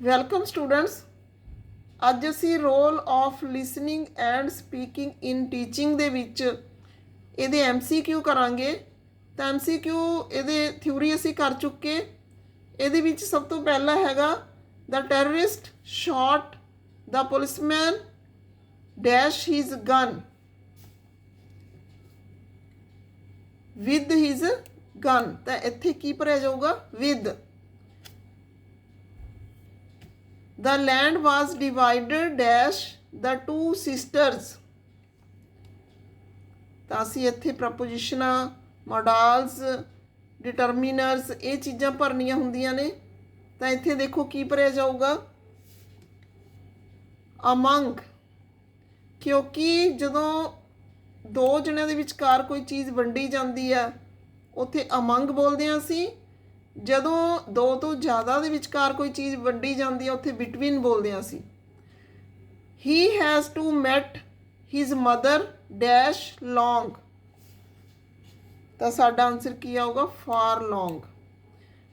Welcome students. ਅੱਜ ਅਸੀਂ role of listening and speaking in teaching ਦੇ ਵਿੱਚ ਇਹਦੇ MCQ ਕਰਾਂਗੇ। ਤਾਂ MCQ ਇਹਦੇ ਥਿਊਰੀ ਅਸੀਂ ਕਰ ਚੁੱਕੇ। ਇਹਦੇ ਵਿੱਚ ਸਭ ਤੋਂ ਪਹਿਲਾ ਹੈਗਾ the terrorist shot the policeman dash his gun with his gun. ਤਾਂ ਇੱਥੇ ਕੀ ਭਰਿਆ ਜਾਊਗਾ? With. The land was divided dash the two sisters। ਤਾਂ ਅਸੀਂ ਇੱਥੇ ਪ੍ਰਪੋਜੀਸ਼ਨਾਂ, ਮੋਡਲਸ, ਡਿਟਰਮੀਨਰਸ ਇਹ ਚੀਜ਼ਾਂ ਭਰਨੀਆਂ ਹੁੰਦੀਆਂ ਨੇ। ਤਾਂ ਇੱਥੇ ਦੇਖੋ ਕੀ ਭਰਿਆ ਜਾਊਗਾ? ਅਮੰਗ। ਕਿਉਂਕਿ ਜਦੋਂ ਦੋ ਜਣਿਆਂ ਦੇ ਵਿਚਕਾਰ ਕੋਈ ਚੀਜ਼ ਵੰਡੀ ਜਾਂਦੀ ਆ ਉੱਥੇ ਅਮੰਗ ਬੋਲਦੇ ਹਾਂ ਅਸੀਂ। ਜਦੋਂ ਦੋ ਤੋਂ ਜ਼ਿਆਦਾ ਦੇ ਵਿਚਕਾਰ ਕੋਈ ਚੀਜ਼ ਵੰਡੀ ਜਾਂਦੀ ਹੈ ਉੱਥੇ ਬਿਟਵੀਨ ਬੋਲਦੇ ਹਾਂ ਅਸੀਂ। He has to met his mother dash long. ਤਾਂ ਸਾਡਾ ਆਨਸਰ ਕੀ ਆਊਗਾ? For long.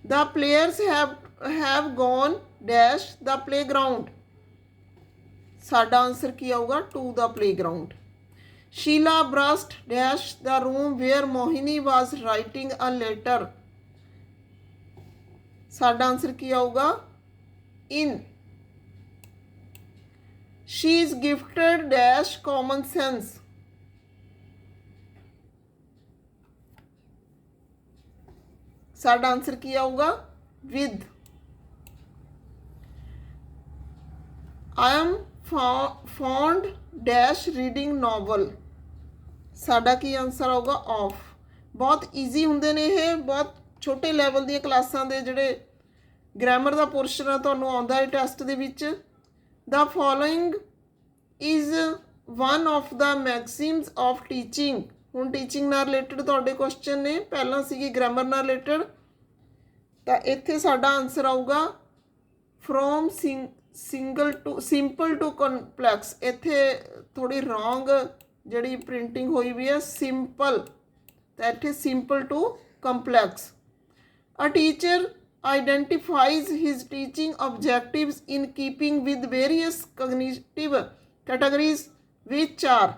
The players have gone dash the playground. ਸਾਡਾ ਆਨਸਰ ਕੀ ਆਊਗਾ? To the playground. Sheila burst dash the room where Mohini was writing a letter. ਸਾਡਾ answer ਕੀ ਆਊਗਾ? In. She is gifted dash common sense. ਸਾਡਾ answer ਕੀ ਆਊਗਾ? With. I am fond dash reading novel. ਸਾਡਾ ਕੀ ਆਨਸਰ ਆਊਗਾ? ਆਫ। ਬਹੁਤ ਈਜ਼ੀ ਹੁੰਦੇ ਨੇ ਇਹ। ਬਹੁਤ ਛੋਟੇ ਲੈਵਲ ਦੀਆਂ ਕਲਾਸਾਂ ਦੇ ਜਿਹੜੇ ਗ੍ਰਾਮਰ ਦਾ ਪੋਰਸ਼ਨ ਆ ਤੁਹਾਨੂੰ ਆਉਂਦਾ ਹੈ ਟੈਸਟ ਦੇ ਵਿੱਚ। The following is one of the maxims of teaching. ਹੁਣ ਟੀਚਿੰਗ ਨਾਲ ਰਿਲੇਟਡ ਤੁਹਾਡੇ ਕੁਐਸਚਨ ਨੇ, ਪਹਿਲਾਂ ਸੀਗੀ ਗ੍ਰਾਮਰ ਨਾਲ ਰਿਲੇਟਡ। ਤਾਂ ਇੱਥੇ ਸਾਡਾ ਆਨਸਰ ਆਊਗਾ ਫਰੋਮ ਸਿੰਪਲ ਟੂ ਕੰਪਲੈਕਸ। ਇੱਥੇ ਥੋੜੀ ਰੋਂਗ ਜਿਹੜੀ ਪ੍ਰਿੰਟਿੰਗ ਹੋਈ ਵੀ ਹੈ, ਸਿੰਪਲ। ਤਾਂ ਇੱਥੇ simple to complex. A teacher identifies his teaching objectives in keeping with various cognitive categories which are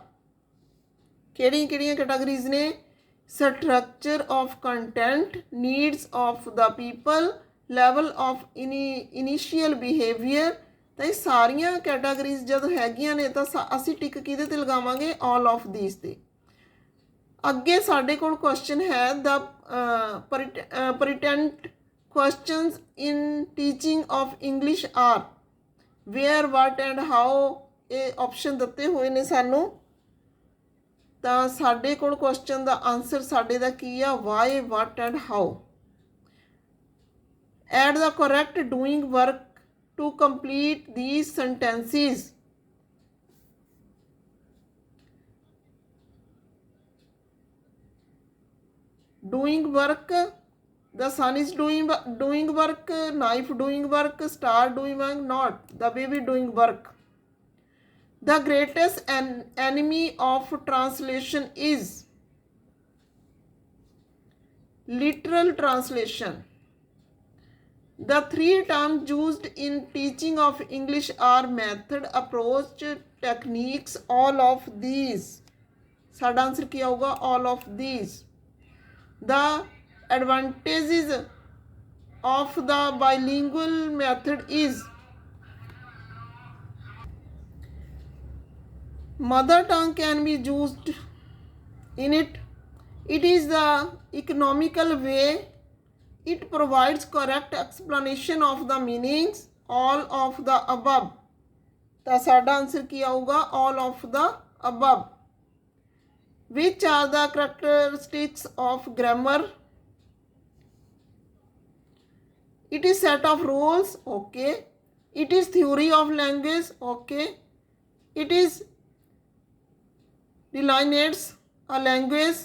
ਕਿਹੜੀਆਂ categories ਨੇ? structure of content, needs of the people, level of initial behavior। ਤਾਂ ਇਹ ਸਾਰੀਆਂ categories ਜਦ ਹੈਗੀਆਂ ਨੇ ਤਾਂ ਅਸੀਂ ਟਿਕ ਕਿਹਦੇ ਤੇ ਲਗਾਵਾਂਗੇ? all of these ਤੇ। ਅੱਗੇ ਸਾਡੇ ਕੋਲ ਕੁਐਸਚਨ ਹੈ ਦ pertinent questions in teaching of English are where, what and how। ਇਹ ਆਪਸ਼ਨ ਦਿੱਤੇ ਹੋਏ ਨੇ ਸਾਨੂੰ। ਤਾਂ ਸਾਡੇ ਕੋਲ ਕੁਐਸਚਨ ਦਾ ਆਨਸਰ ਸਾਡੇ ਦਾ ਕੀ ਆ? why, what and how। add the correct doing work to complete these sentences। doing work, the sun is doing work, knife doing work, star doing work, not the baby doing work। The greatest enemy of translation is literal translation। The three terms used in teaching of English are method, approach, techniques, all of these। ਸਾਡਾ answer ਕੀ ਆਊਗਾ? all of these। The advantages of the bilingual method is mother tongue can be used in it, it is the economical way, it provides correct explanation of the meanings, all of the above। ਤਾਂ ਸਾਡਾ answer ਕੀ ਆਊਗਾ? all of the above। which are the characteristics of grammar? it is set of rules, okay, it is theory of language, okay, it is delineates a language,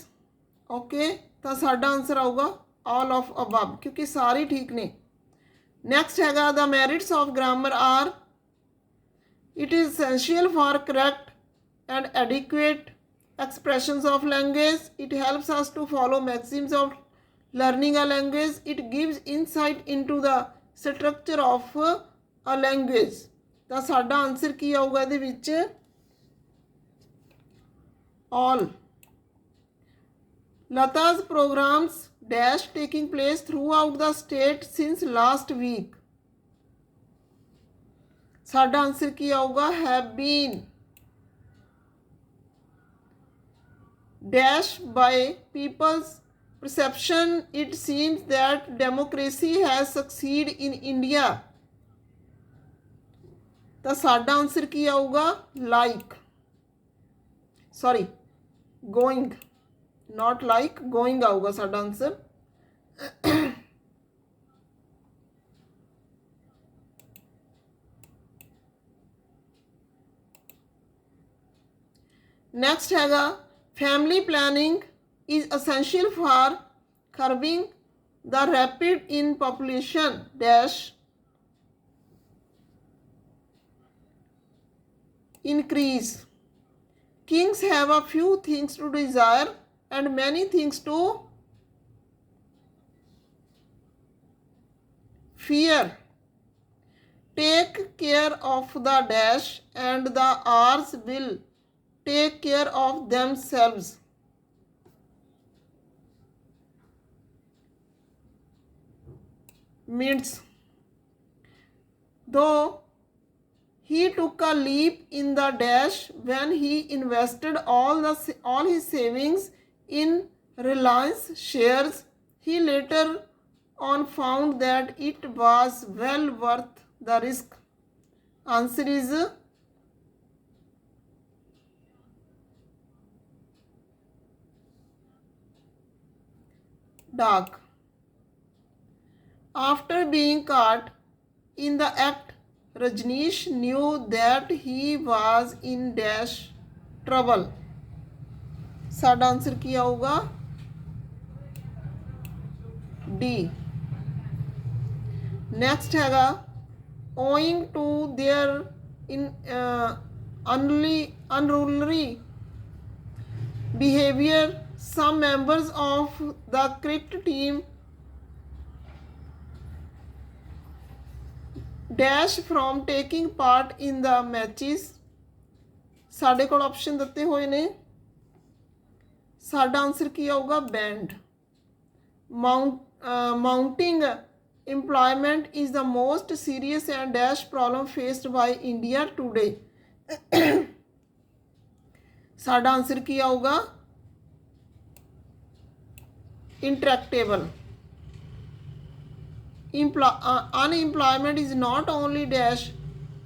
okay। ਤਾਂ ਸਾਡਾ answer ਆਊਗਾ all of above ਕਿਉਂਕਿ ਸਾਰੇ ਠੀਕ ਨੇ। Next ਹੈਗਾ the merits of grammar are it is essential for correct and adequate expressions of language, it helps us to follow maxims of learning a language, it gives insight into the structure of a language। ਤਾਂ ਸਾਡਾ answer ਕੀ ਆਊਗਾ ਇਹਦੇ ਵਿੱਚ? all। Lata's programs dash taking place throughout the state since last week। ਸਾਡਾ answer ਕੀ ਆਊਗਾ? have been dash by people's perception it seems that democracy has succeeded in India। ਤਾਂ ਸਾਡਾ ਆਨਸਰ ਕੀ ਆਊਗਾ? like sorry going, not like, going ਆਊਗਾ ਸਾਡਾ answer. Next ਹੈਗਾ family planning is essential for curbing the rapid in population dash increase। Kings have a few things to desire and many things to fear। Take care of the dash and the R's will take care of themselves। Means though he took a leap in the dash when he invested all his savings in Reliance shares, he later on found that it was well worth the risk। Answer is dark। After being caught in the act, Rajneesh knew that he was in dash trouble। साडा answer की आऊगा? D। Next हैगा owing to their unruly behavior some members of the cricket team dash from taking part in the matches। साढ़े कोल option दिते हुए ने। साडा answer की आऊगा? Band. Mounting employment is the most serious and dash problem faced by India today। साडा answer की आऊगा? intractable। Unemployment is not only dash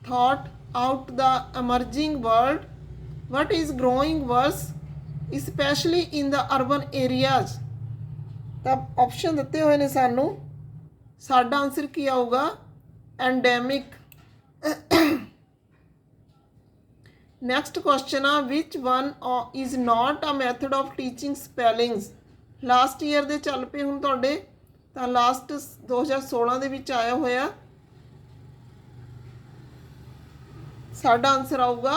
thought out the emerging world but is growing worse especially in the urban areas। ਤਾਂ option ਦਿੱਤੇ ਹੋਏ ਨੇ ਸਾਨੂੰ। ਸਾਡਾ answer ਕੀ ਆਊਗਾ? Endemic. Next question ah which one is not a method of teaching spellings. Last year ਦੇ ਚੱਲ ਪਏ ਹੁਣ ਤੁਹਾਡੇ ਤਾਂ ਲਾਸਟ 2016 ਦੇ ਵਿੱਚ ਆਇਆ ਹੋਇਆ। ਸਾਡਾ ਆਨਸਰ ਆਊਗਾ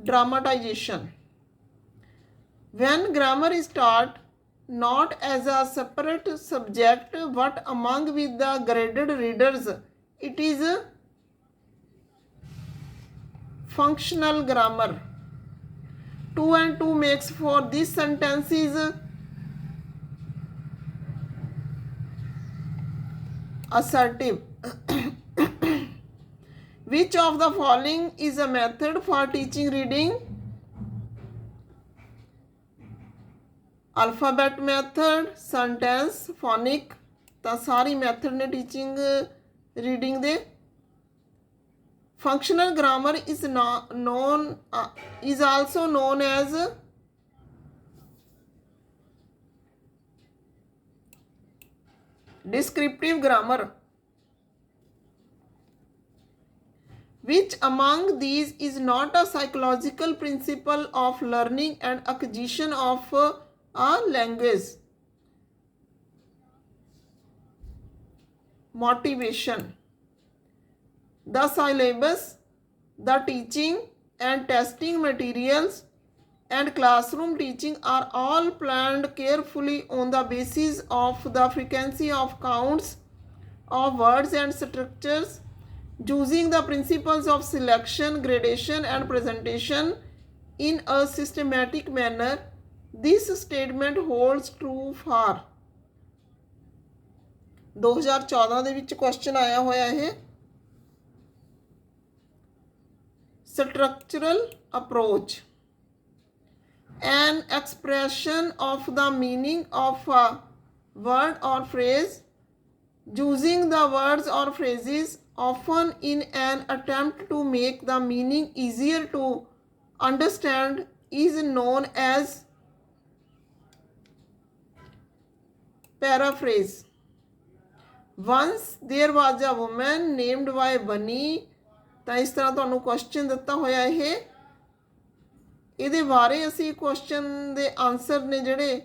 dramatisation. When grammar is taught not as a separate subject but among with the graded readers, it is functional grammar। 2 and 2 makes for this sentence is assertive। Which of the following is a method for teaching reading? Alphabet method, sentence, phonic। ਤਾਂ ਸਾਰੀ method ਨੇ teaching reading ਦੇ। Functional grammar is also known as descriptive grammar। Which among these is not a psychological principle of learning and acquisition of a language? Motivation। The syllabus, the teaching and testing materials and classroom teaching are all planned carefully on the basis of the frequency of counts of words and structures using the principles of selection, gradation, and presentation in a systematic manner. This statement holds true for 2014 ਦੇ ਵਿੱਚ question ਆਇਆ ਹੋਇਆ ਇਹ structural approach, an expression of the meaning of a word or phrase using the words or phrases often in an attempt to make the meaning easier to understand is known as paraphrase. Once there was a woman named by Bunny. ਤਾਂ ਇਸ ਤਰ੍ਹਾਂ ਤੁਹਾਨੂੰ question ਦਿੱਤਾ ਹੋਇਆ ਇਹਦੇ ਬਾਰੇ ਅਸੀਂ question ਦੇ ਆਨਸਰ ਨੇ ਜਿਹੜੇ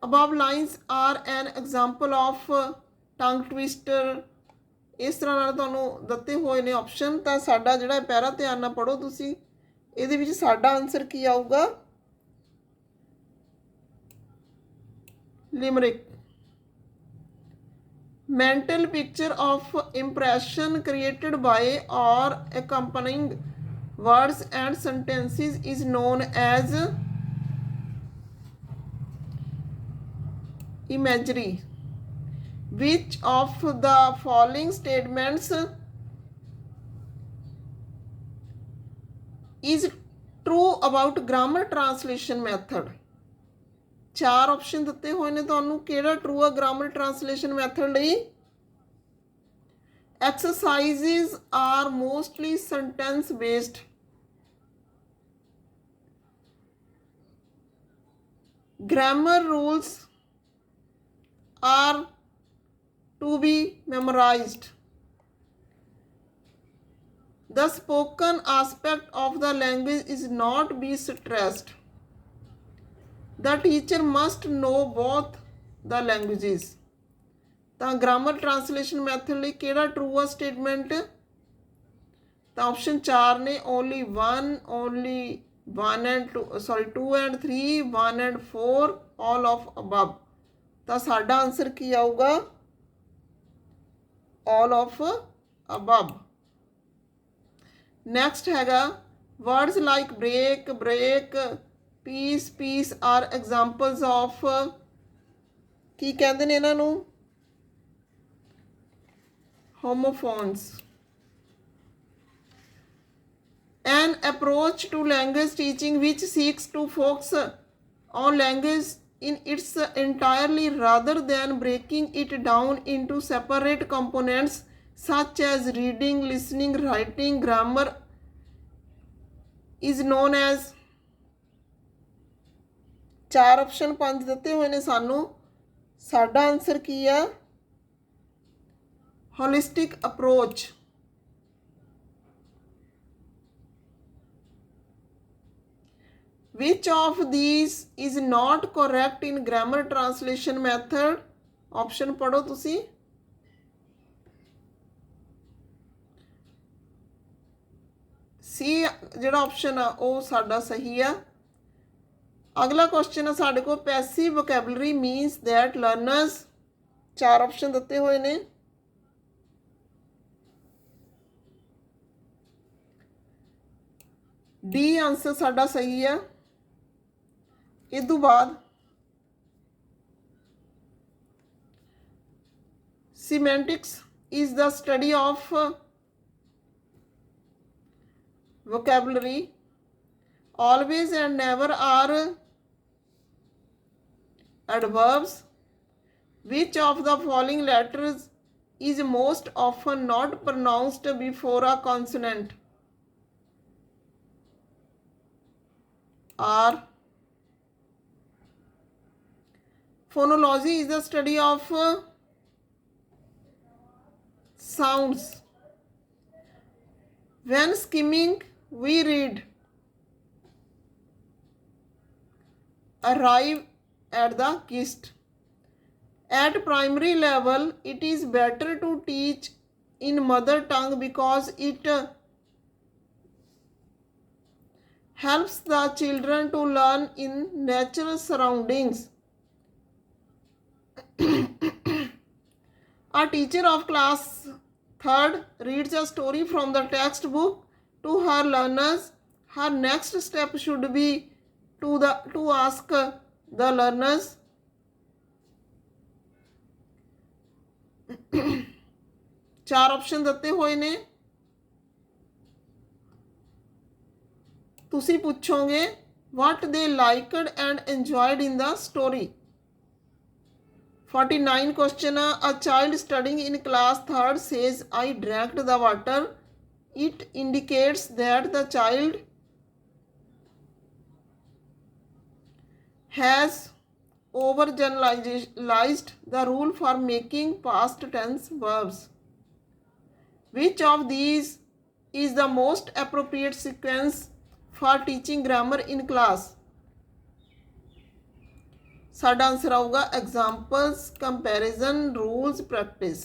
above lines are an example of tongue twister, ਇਸ ਤਰ੍ਹਾਂ ਨਾਲ ਤੁਹਾਨੂੰ ਦਿੱਤੇ ਹੋਏ ਨੇ ਆਪਸ਼ਨ। ਤਾਂ ਸਾਡਾ ਜਿਹੜਾ ਪੈਰਾ ਧਿਆਨ ਨਾਲ ਪੜ੍ਹੋ ਤੁਸੀਂ, ਇਹਦੇ ਵਿੱਚ ਸਾਡਾ ਆਨਸਰ ਕੀ ਆਊਗਾ? ਲਿਮਰਿਕ। Mental picture of impression created by or accompanying words and sentences is known as imagery. Which of the following statements is true about grammar translation method? 4 option ਦਿੱਤੇ ਹੋਏ ਨੇ ਤੁਹਾਨੂੰ, ਕਿਹੜਾ ਟਰੂ ਆ ਗ੍ਰਾਮਰ ਟ੍ਰਾਂਸਲੇਸ਼ਨ ਮੈਥਡ ਲਈ? Exercises are mostly sentence based. grammar rules are to be memorized. The spoken aspect of the language is not be stressed. The teacher must know both the languages. ਤਾਂ grammar translation method ਲਈ ਕਿਹੜਾ true ਆ statement? ਤਾਂ option 4 ਨੇ, only 1 and 2 and 3, 1 and 4, all of above. ਤਾਂ ਸਾਡਾ answer ਕੀ ਆਊਗਾ? all of above. ਨੈਕਸਟ ਹੈਗਾ words like break, peace are examples of ਕੀ ਕਹਿੰਦੇ ਨੇ ਇਹਨਾਂ ਨੂੰ? homophones. An approach to language teaching which seeks to focus on language in its entirely rather than breaking it down into separate components such as reading, listening, writing, grammar is known as 4 option 5 ਦਿੱਤੇ ਹੋਏ ਨੇ ਸਾਨੂੰ। ਸਾਡਾ answer ਕੀ ਆ? holistic approach. Which of these is not correct in grammar translation method? option ਪੜੋ ਤੁਸੀਂ। C ਜਿਹੜਾ option ਆ ਉਹ ਸਾਡਾ ਸਹੀ ਆ। ਅਗਲਾ ਕੁਐਸਚਨ ਆ ਸਾਡੇ ਕੋਲ, passive vocabulary means that learners. 4 option ਦਿੱਤੇ ਹੋਏ ਨੇ। डी आंसर साडा सही है। इस तो बाद semantics is the study of vocabulary. Always and never are adverbs. Which of the following letters is most often not pronounced before a consonant? R. Phonology is the study of sounds. When skimming, we read arrive at the gist. At primary level, it is better to teach in mother tongue because it helps the children to learn in natural surroundings. A teacher of class 3rd reads a story from the textbook to her learners. Her next step should be to ask the learners चार option ਦਿੱਤੇ ਹੋਏ ਨੇ ਤੁਸੀਂ ਪੁੱਛੋਗੇ what they liked and enjoyed in the story. 49 question. A child studying in class 3rd says I drank the water. It indicates that the child has overgeneralized the rule for making past tense verbs. Which of these is the most appropriate sequence for teaching grammar in class? साडा answer आऊगा examples, comparison, rules, practice.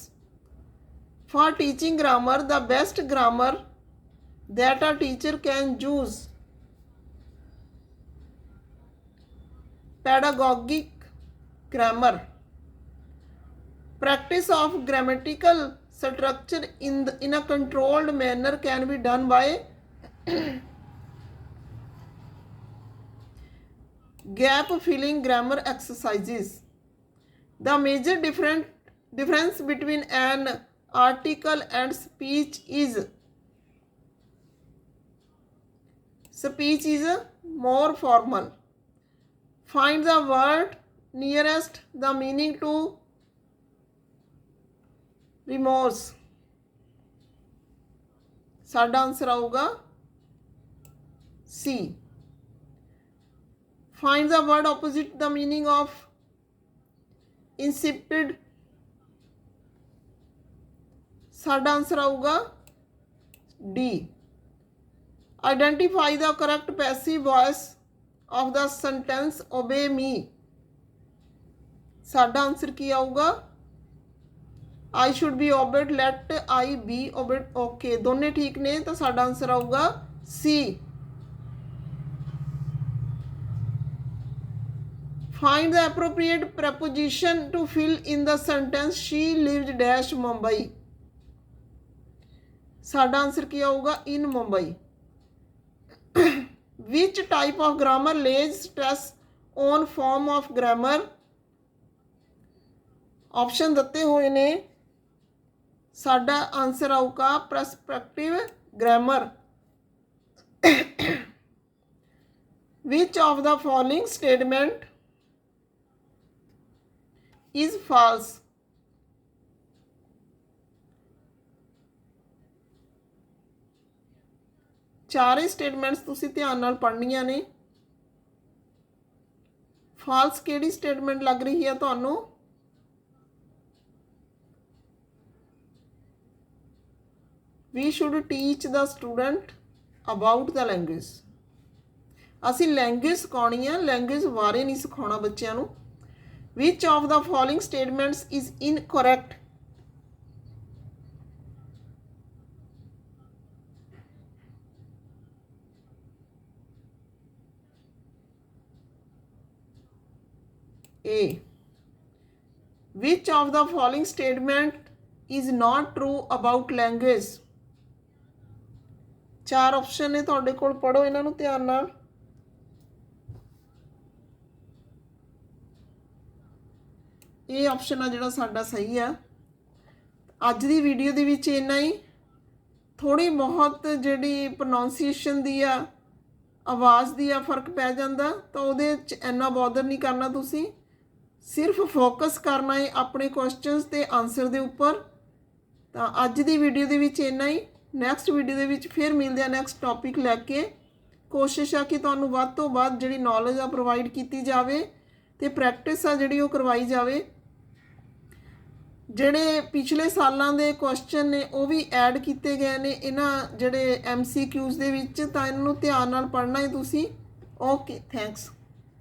For teaching grammar, the best grammar that a teacher can use: pedagogic grammar. Practice of grammatical structure in a controlled manner can be done by gap filling grammar exercises. The major difference between an article and speech is more formal. Find the word nearest the meaning to remorse. साडा answer आऊगा C. Find the word opposite the meaning of insipid. साडा answer आऊगा D. Identify the correct passive voice of the sentence obey me. साडा answer की आऊगा I should be obeyed, let I be obeyed. Okay, दोने ठीक ने तो साडा answer आऊगा C. Find the appropriate preposition to fill in the sentence she lived dash Mumbai. साडा answer की आऊगा in Mumbai. Which type of grammar lays stress on form of grammar? Option ਦਿੱਤੇ ਹੋਏ ਨੇ साडा answer आऊगा perspective grammar. Which of the following statement is false? चारे statements तुसी ध्यान नाल पढ़नियां ने. फाल्स केड़ी स्टेटमेंट लग रही है तुहानू? We should teach the student about the language. असी लैंग्वेज सिखानी है, लैंग्वेज बारे नहीं सिखाना बच्चों नू. Which of the following statements is incorrect? A. Which of the following statement is not true about language? चार ऑप्शन ने तुहाडे कोल, पढ़ो इन्हां नूं ध्यान नाल. ये ऑप्शन आ जिहड़ा साडा सही है. अज दी वीडियो दे विच इन्ना ही. थोड़ी बहुत जिहड़ी प्रोनाउंसीएशन दी आ, आवाज़ दी आ फर्क पै जांदा, तो उहदे च इन्ना बॉदर नहीं करना. तुसीं सिर्फ फोकस करना है अपने क्वेश्चनस ते आंसर दे उपर. तो अज दी वीडियो दे विच इन्ना ही. नैक्सट वीडियो दे विच फिर मिलदे आ नैक्सट टॉपिक लैके. कोशिश आ कि तुहानूं वध तो वध जिहड़ी नॉलेज आ प्रोवाइड कीती जावे ते प्रैक्टिस आ जिहड़ी ओह करवाई जावे. ਜਿਹੜੇ ਪਿਛਲੇ ਸਾਲਾਂ ਦੇ ਕੁਐਸਚਨ ਨੇ ਉਹ ਵੀ ਐਡ ਕੀਤੇ ਗਏ ਨੇ ਇਹਨਾਂ ਜਿਹੜੇ MCQs ਦੇ ਵਿੱਚ, ਤਾਂ ਇਹਨਾਂ ਨੂੰ ਧਿਆਨ ਨਾਲ ਪੜ੍ਹਨਾ ਹੈ ਤੁਸੀਂ. Okay, thanks.